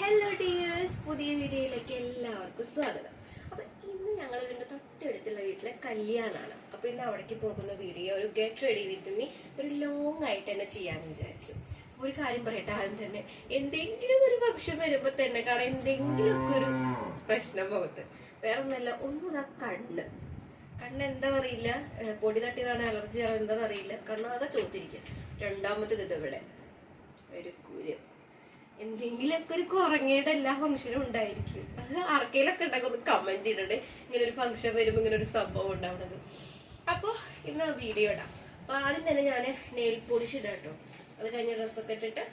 Hello dears, പുതിയ വീഡിയോയിലേക്ക് എല്ലാവർക്കും സ്വാഗതം. അപ്പൊ ഇന്ന് ഞങ്ങൾ ഇതിന്റെ തൊട്ടടുത്തുള്ള വീട്ടിലെ കല്യാണമാണ്. അപ്പൊ ഇന്ന് അവിടേക്ക് പോകുന്ന വീഡിയോ ഒരു ഗെറ്റ് റെഡി വിത്ത് മീ ഒരു ലോങ് ആയിട്ട് തന്നെ ചെയ്യാന്ന് വിചാരിച്ചു. ഒരു കാര്യം പറയട്ടെ, ആദ്യം തന്നെ എന്തെങ്കിലും ഒരു ഭക്ഷണം വരുമ്പോ തന്നെ കാണാൻ എന്തെങ്കിലുമൊക്കെ ഒരു പ്രശ്നം മുഖത്ത്. വേറെ ഒന്നല്ല, ഒന്നുകൂടെ കണ്ണ് എന്താ അറിയില്ല, പൊടി തട്ടിയതാണ് അലർജിയാണോ എന്താണെന്ന് അറിയില്ല, കണ്ണാകെ ചോത്തിരിക്കും. രണ്ടാമത്തേത് ഇവിടെ ഒരു കുരു, എന്തെങ്കിലുമൊക്കെ ഒരു കുറങ്ങയുടെ എല്ലാ ഫംഗ്ഷനും ഉണ്ടായിരിക്കും. അത് ആർക്കെങ്കിലൊക്കെ ഉണ്ടാകും, ഒന്ന് കമന്റ് ഇടണേ. ഇങ്ങനെ ഒരു ഫംഗ്ഷൻ വരുമ്പോ ഇങ്ങനെ ഒരു സംഭവം ഉണ്ടാവുന്നത്. അപ്പൊ ഇന്ന് വീഡിയോ ഇടാം. അപ്പൊ ആദ്യം തന്നെ ഞാൻ നെയിൽ പോളിഷ് ഇടാം കേട്ടോ. അത് കഴിഞ്ഞ ഡ്രസ്സൊക്കെ ഇട്ടിട്ട്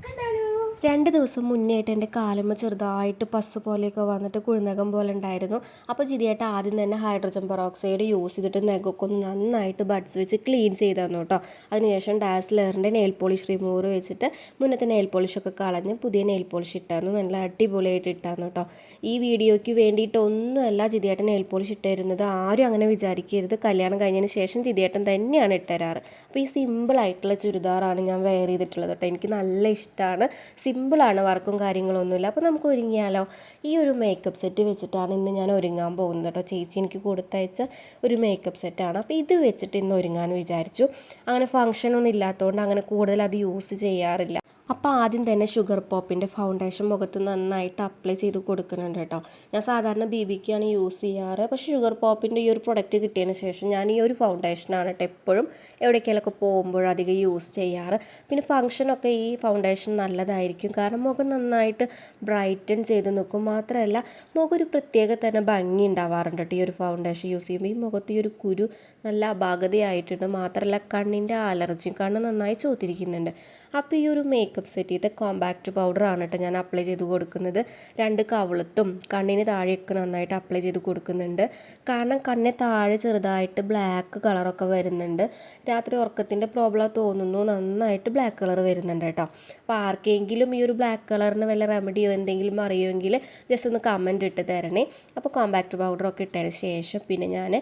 കണ്ടാലോ. 2 ദിവസം മുന്നേയായിട്ട് എൻ്റെ കാലുമ്മ ചെറുതായിട്ട് പസ് പോലെയൊക്കെ വന്നിട്ട് കുഴിനകം പോലെ ഉണ്ടായിരുന്നു. അപ്പോൾ ജിതിയായിട്ട് ആദ്യം തന്നെ ഹൈഡ്രജൻ പെറോക്സൈഡ് യൂസ് ചെയ്തിട്ട് നഖമൊക്കെ ഒന്ന് നന്നായിട്ട് ബഡ്സ് വെച്ച് ക്ലീൻ ചെയ്ത് തന്നു കേട്ടോ. അതിനുശേഷം ഡാസ്ലറിൻ്റെ നെയിൽ പോളിഷ് റിമൂവർ വെച്ചിട്ട് മുന്നത്തെ നെയിൽ പോളിഷൊക്കെ കളഞ്ഞ് പുതിയ നെയിൽ പോളിഷ് ഇട്ടായിരുന്നു. നല്ല അടിപൊളിയായിട്ട് ഇട്ടായിരുന്നു കേട്ടോ. ഈ വീഡിയോയ്ക്ക് വേണ്ടിയിട്ടൊന്നുമല്ല ജിതിയായിട്ട് നെയിൽ പോളിഷ് ഇട്ടുതരുന്നത്. ആരും അങ്ങനെ വിചാരിക്കരുത്. കല്യാണം കഴിഞ്ഞതിന് ശേഷം ജിതിയാട്ടൻ തന്നെയാണ് ഇട്ടുതരാറ്. അപ്പോൾ ഈ സിമ്പിളായിട്ടുള്ള ചുരിദാറാണ് ഞാൻ വെയർ ചെയ്തിട്ടുള്ളത് കേട്ടോ. എനിക്ക് നല്ല ഇഷ്ടമാണ്. സിമ്പിളാണ്, വർക്കും കാര്യങ്ങളൊന്നുമില്ല. അപ്പോൾ നമുക്ക് ഒരുങ്ങിയാലോ. ഈ ഒരു മേക്കപ്പ് സെറ്റ് വെച്ചിട്ടാണ് ഇന്ന് ഞാൻ ഒരുങ്ങാൻ പോകുന്നത് കേട്ടോ. ചേച്ചി എനിക്ക് കൊടുത്തയച്ച ഒരു മേക്കപ്പ് സെറ്റാണ്. അപ്പോൾ ഇത് വെച്ചിട്ട് ഇന്ന് ഒരുങ്ങാമെന്ന് വിചാരിച്ചു. അങ്ങനെ ഫംഗ്ഷനൊന്നും ഇല്ലാത്തതുകൊണ്ട് അങ്ങനെ കൂടുതൽ അത് യൂസ് ചെയ്യാറില്ല. അപ്പോൾ ആദ്യം തന്നെ ഷുഗർ പോപ്പിൻ്റെ ഫൗണ്ടേഷൻ മുഖത്ത് നന്നായിട്ട് അപ്ലൈ ചെയ്ത് കൊടുക്കുന്നുണ്ട് കേട്ടോ. ഞാൻ സാധാരണ BBക്കാണ് യൂസ് ചെയ്യാറ്. പക്ഷേ ഷുഗർ പോപ്പിൻ്റെ ഈ ഒരു പ്രൊഡക്റ്റ് കിട്ടിയതിന് ശേഷം ഞാൻ ഈ ഒരു ഫൗണ്ടേഷനാണ് കേട്ടോ എപ്പോഴും എവിടേക്കെങ്കിലൊക്കെ പോകുമ്പോഴധികം യൂസ് ചെയ്യാറ്. പിന്നെ ഫംഗ്ഷനൊക്കെ ഈ ഫൗണ്ടേഷൻ നല്ലതായിരിക്കും, കാരണം മുഖം നന്നായിട്ട് ബ്രൈറ്റൻ ചെയ്ത് നിൽക്കും. മാത്രമല്ല മുഖം ഒരു പ്രത്യേക തന്നെ ഭംഗി ഉണ്ടാവാറുണ്ട് കേട്ടോ ഈ ഒരു ഫൗണ്ടേഷൻ യൂസ് ചെയ്യുമ്പോൾ. ഈ മുഖത്ത് ഈ ഒരു കുരു നല്ല അപാകതയായിട്ടുണ്ട്. മാത്രമല്ല കണ്ണിൻ്റെ അലർജിയും, കണ്ണ് നന്നായി ചോത്തിരിക്കുന്നുണ്ട്. അപ്പോൾ ഈ ഒരു മേക്കപ്പ് സെറ്റ് ചെയ്ത കോമ്പാക്റ്റ് പൗഡറാണ് കേട്ടോ ഞാൻ അപ്ലൈ ചെയ്ത് കൊടുക്കുന്നത്. 2 കവിളത്തും കണ്ണിന് താഴെയൊക്കെ നന്നായിട്ട് അപ്ലൈ ചെയ്ത് കൊടുക്കുന്നുണ്ട്. കാരണം കണ്ണിന് താഴെ ചെറുതായിട്ട് ബ്ലാക്ക് കളറൊക്കെ വരുന്നുണ്ട്. രാത്രി ഉറക്കത്തിൻ്റെ പ്രോബ്ലം തോന്നുന്നു, നന്നായിട്ട് ബ്ലാക്ക് കളർ വരുന്നുണ്ട് കേട്ടോ. അപ്പോൾ ആർക്കെങ്കിലും ഈ ഒരു ബ്ലാക്ക് കളറിന് വല്ല റെമഡിയോ എന്തെങ്കിലും അറിയുമെങ്കിൽ ജസ്റ്റ് ഒന്ന് കമൻറ്റ് ഇട്ട് തരണേ. അപ്പോൾ കോമ്പാക്റ്റ് പൗഡറൊക്കെ ഇട്ടതിന് ശേഷം പിന്നെ ഞാൻ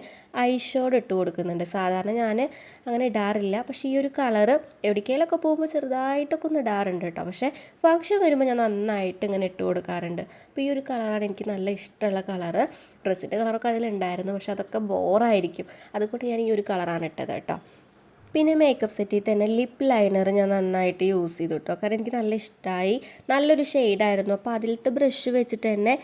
ഐ ഷോഡ് ഇട്ട് കൊടുക്കുന്നുണ്ട്. സാധാരണ ഞാൻ അങ്ങനെ ഇടാറില്ല, പക്ഷേ ഈ ഒരു കളറ് എവിടേക്കെങ്കിലൊക്കെ പോകുമ്പോൾ ചെറുതായിട്ടൊക്കെ ഒന്ന് ഇടാറുണ്ട് കേട്ടോ. പക്ഷേ ഫംഗ്ഷൻ വരുമ്പോൾ ഞാൻ നന്നായിട്ട് ഇങ്ങനെ ഇട്ട് കൊടുക്കാറുണ്ട്. അപ്പോൾ ഈ ഒരു കളറാണ് എനിക്ക് നല്ല ഇഷ്ടമുള്ള കളറ്. ഡ്രസ്സിൻ്റെ കളറൊക്കെ അതിലുണ്ടായിരുന്നു, പക്ഷെ അതൊക്കെ ബോറായിരിക്കും. അതുകൊണ്ട് ഞാൻ ഈ ഒരു കളറാണ് ഇട്ടത് കേട്ടോ. പിന്നെ മേക്കപ്പ് സെറ്റിൽ തന്നെ ലിപ്പ് ലൈനർ ഞാൻ നന്നായിട്ട് യൂസ് ചെയ്തു കേട്ടോ. കാരണം എനിക്ക് നല്ല ഇഷ്ടമായി, നല്ലൊരു ഷെയ്ഡായിരുന്നു. അപ്പോൾ അതിലത്തെ ബ്രഷ് വെച്ചിട്ട് തന്നെ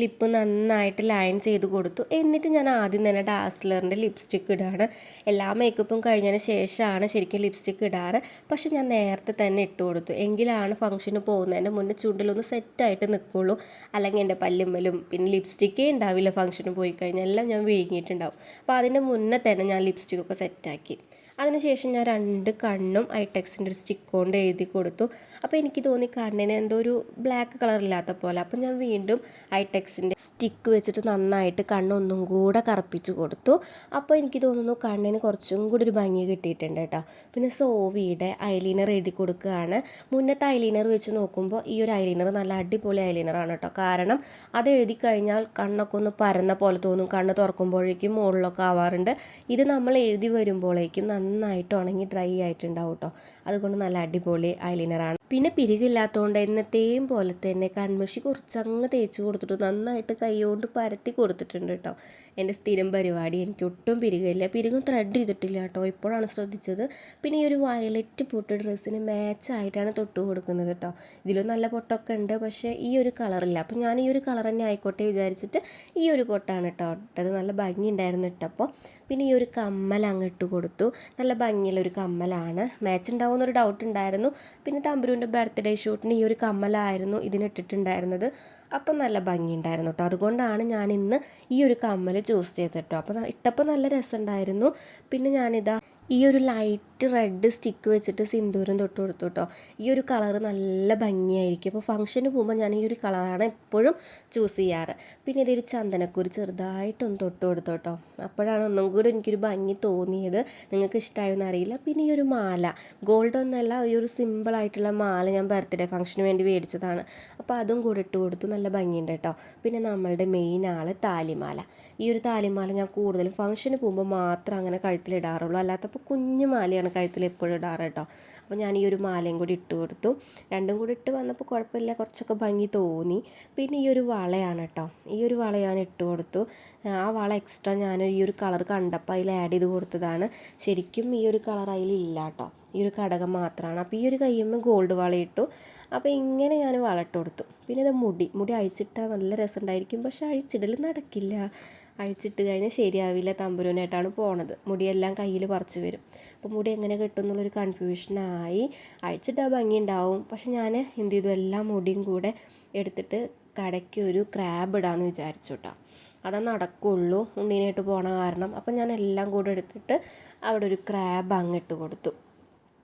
ലിപ്പ് നന്നായിട്ട് ലൈൻ ചെയ്ത് കൊടുത്തു. എന്നിട്ട് ഞാൻ ആദ്യം തന്നെ ഡാസ്ലറിൻ്റെ ലിപ്സ്റ്റിക്ക് ഇടാണ്. എല്ലാ മേക്കപ്പും കഴിഞ്ഞതിന് ശേഷമാണ് ശരിക്കും ലിപ്സ്റ്റിക്ക് ഇടാറ്. പക്ഷെ ഞാൻ നേരത്തെ തന്നെ ഇട്ട് കൊടുത്തു, എങ്കിലാണ് ഫംഗ്ഷന് പോകുന്നതിൻ്റെ മുന്നേ ചുണ്ടിലൊന്ന് സെറ്റായിട്ട് നിൽക്കുള്ളൂ. അല്ലെങ്കിൽ എൻ്റെ പല്ലുമ്മലും പിന്നെ ലിപ്സ്റ്റിക്കേ ഉണ്ടാവില്ല. ഫംഗ്ഷന് പോയി കഴിഞ്ഞാൽ എല്ലാം ഞാൻ വിഴുങ്ങിയിട്ടുണ്ടാവും. അപ്പോൾ അതിൻ്റെ മുന്നേ തന്നെ ഞാൻ ലിപ്സ്റ്റിക്കൊക്കെ സെറ്റാക്കി. അതിനുശേഷം ഞാൻ 2 കണ്ണും ഐടെക്സിൻ്റെ ഒരു സ്റ്റിക്ക് കൊണ്ട് എഴുതി കൊടുത്തു. അപ്പോൾ എനിക്ക് തോന്നി കണ്ണിന് എന്തോ ഒരു ബ്ലാക്ക് കളർ ഇല്ലാത്ത പോലെ. അപ്പോൾ ഞാൻ വീണ്ടും ഐടെക്സിൻ്റെ സ്റ്റിക്ക് വെച്ചിട്ട് നന്നായിട്ട് കണ്ണൊന്നും കൂടെ കറുപ്പിച്ച് കൊടുത്തു. അപ്പോൾ എനിക്ക് തോന്നുന്നു കണ്ണിന് കുറച്ചും കൂടി ഒരു ഭംഗി കിട്ടിയിട്ടുണ്ട് കേട്ടോ. പിന്നെ സോവിയുടെ ഐലൈനർ എഴുതി കൊടുക്കുകയാണ്. മുന്നത്തെ ഐലൈനർ വെച്ച് നോക്കുമ്പോൾ ഈ ഒരു ഐലൈനർ നല്ല അടിപൊളി ഐലൈനറാണ് കേട്ടോ. കാരണം അത് എഴുതി കഴിഞ്ഞാൽ കണ്ണൊക്കെ ഒന്ന് പരന്ന പോലെ തോന്നും, കണ്ണ് തുറക്കുമ്പോഴേക്കും മുകളിലൊക്കെ ആവാറുണ്ട്. ഇത് നമ്മൾ എഴുതി വരുമ്പോഴേക്കും നന്നായിട്ട് ഉണങ്ങി ഡ്രൈ ആയിട്ടുണ്ടാവും കേട്ടോ. അതുകൊണ്ട് നല്ല അടിപൊളി ഐലൈനറാണ്. പിന്നെ പിരികില്ലാത്തതുകൊണ്ട് എന്നത്തെയും പോലെ തന്നെ കൺമഷി കുറച്ചങ്ങ് തേച്ച് കൊടുത്തിട്ട് നന്നായിട്ട് കൈകൊണ്ട് പരത്തി കൊടുത്തിട്ടുണ്ട് കേട്ടോ. എൻ്റെ സ്ഥിരം പരിപാടി, എനിക്ക് ഒട്ടും പിരികില്ല. പിരികും ത്രെഡ് ചെയ്തിട്ടില്ല കേട്ടോ, ഇപ്പോഴാണ് ശ്രദ്ധിച്ചത്. പിന്നെ ഈ ഒരു വയലറ്റ് പൊട്ട് ഡ്രസ്സിന് മാച്ചായിട്ടാണ് തൊട്ട് കൊടുക്കുന്നത് കേട്ടോ. ഇതിലും നല്ല പൊട്ടൊക്കെ ഉണ്ട്, പക്ഷേ ഈ ഒരു കളറില്ല. അപ്പം ഞാൻ ഈ ഒരു കളർ തന്നെ ആയിക്കോട്ടെ വിചാരിച്ചിട്ട് ഈ ഒരു പൊട്ടാണ് കേട്ടോ ഇട്ടത്. നല്ല ഭംഗി ഉണ്ടായിരുന്നു ഇട്ടപ്പോൾ. പിന്നെ ഈ ഒരു കമ്മൽ അങ്ങ് ഇട്ട് കൊടുത്തു. നല്ല ഭംഗിയുള്ളൊരു കമ്മലാണ്. മാച്ച് ഉണ്ടാവുമെന്നൊരു ഡൗട്ട് ഉണ്ടായിരുന്നു. പിന്നെ തമ്പുരുവിൻ്റെ ബർത്ത്ഡേ ഷൂട്ടിന് ഈ ഒരു കമ്മലായിരുന്നു ഇതിനിട്ടിട്ടുണ്ടായിരുന്നത്. അപ്പം നല്ല ഭംഗി ഉണ്ടായിരുന്നു കേട്ടോ. അതുകൊണ്ടാണ് ഞാൻ ഇന്ന് ഈ ഒരു കമ്മൽ ചൂസ് ചെയ്തത് കേട്ടോ. അപ്പോൾ ഇട്ടപ്പോൾ നല്ല രസമുണ്ടായിരുന്നു. പിന്നെ ഞാനിതാ ഈ ഒരു ലൈറ്റ് റെഡ് സ്റ്റിക്ക് വെച്ചിട്ട് സിന്ദൂരം തൊട്ട് കൊടുത്തു കേട്ടോ. ഈ ഒരു കളറ് നല്ല ഭംഗിയായിരിക്കും. അപ്പോൾ ഫംഗ്ഷന് പോകുമ്പോൾ ഞാൻ ഈ ഒരു കളറാണ് എപ്പോഴും ചൂസ് ചെയ്യാറ്. പിന്നെ ഇതൊരു ചന്ദനക്കുരു ചെറുതായിട്ടൊന്ന് തൊട്ട് കൊടുത്തു കേട്ടോ. അപ്പോഴാണ് ഒന്നും കൂടി എനിക്കൊരു ഭംഗി തോന്നിയത്. നിങ്ങൾക്ക് ഇഷ്ടമായെന്ന് അറിയില്ല. പിന്നെ ഈ ഒരു മാല ഗോൾഡ് ഒന്നല്ല, ഈ ഒരു സിമ്പിളായിട്ടുള്ള മാല ഞാൻ ബർത്ത്ഡേ ഫംഗ്ഷന് വേണ്ടി മേടിച്ചതാണ്. അപ്പോൾ അതും കൂടി ഇട്ട് കൊടുത്തു. നല്ല ഭംഗിയുണ്ട് കേട്ടോ. പിന്നെ നമ്മളുടെ മെയിൻ ആൾ താലിമാല. ഈ ഒരു താലിമാല ഞാൻ കൂടുതലും ഫംഗ്ഷന് പോകുമ്പോൾ മാത്രം അങ്ങനെ കഴുത്തിലിടാറുള്ളൂ. അല്ലാത്തപ്പോൾ കുഞ്ഞു മാലയാണ് കഴുത്തിൽ എപ്പോഴും ഇടാറ് കേട്ടോ. അപ്പോൾ ഞാൻ ഈ ഒരു മാലയും കൂടി ഇട്ട് കൊടുത്തു. രണ്ടും കൂടി ഇട്ട് വന്നപ്പോൾ കുഴപ്പമില്ല, കുറച്ചൊക്കെ ഭംഗി തോന്നി. പിന്നെ ഈ ഒരു വളയാണ് കേട്ടോ, ഈ ഒരു വള ഞാൻ ഇട്ട് കൊടുത്തു. ആ വള എക്സ്ട്രാ ഞാൻ ഈ ഒരു കളർ കണ്ടപ്പോൾ അതിൽ ആഡ് ചെയ്ത് കൊടുത്തതാണ്. ശരിക്കും ഈ ഒരു കളർ അതിലില്ല കേട്ടോ, ഈ ഒരു കടകം മാത്രമാണ്. അപ്പോൾ ഈ ഒരു കയ്യുമ്പോൾ ഗോൾഡ് വള ഇട്ടു. അപ്പോൾ ഇങ്ങനെ ഞാൻ വളട്ട് കൊടുത്തു. പിന്നെ ഇത് മുടി അഴിച്ചിട്ടാൽ നല്ല രസമുണ്ടായിരിക്കും, പക്ഷെ അഴിച്ചിടൽ നടക്കില്ല. അഴിച്ചിട്ട് കഴിഞ്ഞാൽ ശരിയാവില്ല. തമ്പുരുനായിട്ടാണ് പോണത്, മുടിയെല്ലാം കയ്യിൽ പറിച്ചു വരും. അപ്പോൾ മുടി എങ്ങനെ കെട്ടും എന്നുള്ളൊരു കൺഫ്യൂഷനായി. അഴിച്ചിട്ടാൽ ഭംഗി ഉണ്ടാവും, പക്ഷെ ഞാൻ എന്ത് ചെയ്തു, എല്ലാ മുടിയും കൂടെ എടുത്തിട്ട് കടയ്ക്ക് ഒരു ക്രാബ് ഇടാമെന്ന് വിചാരിച്ചു കേട്ടോ. അതാ നടക്കുള്ളൂ ഉണ്ണീനായിട്ട് പോണ കാരണം. അപ്പം ഞാൻ എല്ലാം കൂടെ എടുത്തിട്ട് അവിടെ ഒരു ക്രാബ് അങ്ങിട്ട് കൊടുത്തു.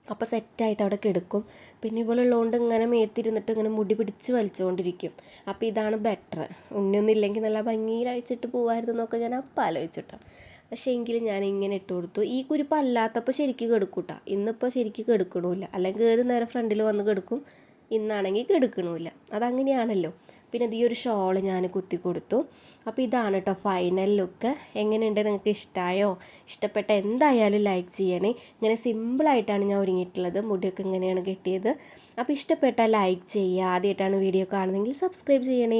അപ്പോൾ സെറ്റായിട്ട് അവിടെ കിടക്കും. പിന്നെ ഇവളുള്ളതുകൊണ്ട് ഇങ്ങനെ മേത്തിരുന്നിട്ട് ഇങ്ങനെ മുടി പിടിച്ച് വലിച്ചുകൊണ്ടിരിക്കും. അപ്പോൾ ഇതാണ് ബെറ്റർ. ഉണ്ണിയൊന്നും ഇല്ലെങ്കിൽ നല്ല ഭംഗിയിൽ അഴിച്ചിട്ട് പോകാമായിരുന്നു എന്നൊക്കെ ഞാൻ അപ്പം ആലോചിച്ചിട്ടോ. പക്ഷേ എങ്കിലും ഞാൻ ഇങ്ങനെ ഇട്ട് കൊടുത്തു. ഈ കുരിപ്പ് അല്ലാത്തപ്പോൾ ശരിക്കും കെടുക്കൂട്ടോ. ഇന്നിപ്പോൾ ശരിക്കും കെടുക്കണമില്ല, അല്ലെങ്കിൽ ഏത് നേരം ഫ്രണ്ടിൽ വന്ന് കെടുക്കും. ഇന്നാണെങ്കിൽ കെടുക്കണമില്ല, അതങ്ങനെയാണല്ലോ. പിന്നെ ഈ ഒരു ഷോള് ഞാൻ കുത്തി കൊടുത്തു. അപ്പോൾ ഇതാണ് കേട്ടോ ഫൈനൽ ലുക്ക്. എങ്ങനെയുണ്ട്, നിങ്ങൾക്ക് ഇഷ്ടമായോ? ഇഷ്ടപ്പെട്ട എന്തായാലും ലൈക്ക് ചെയ്യണേ. ഇങ്ങനെ സിമ്പിളായിട്ടാണ് ഞാൻ ഒരുങ്ങിയിട്ടുള്ളത്. മുടിയൊക്കെ ഇങ്ങനെയാണ് കെട്ടിയത്. അപ്പോൾ ഇഷ്ടപ്പെട്ടാൽ ലൈക്ക് ചെയ്യുക. ആദ്യമായിട്ടാണ് വീഡിയോ കാണുന്നതെങ്കിൽ സബ്സ്ക്രൈബ് ചെയ്യണേ.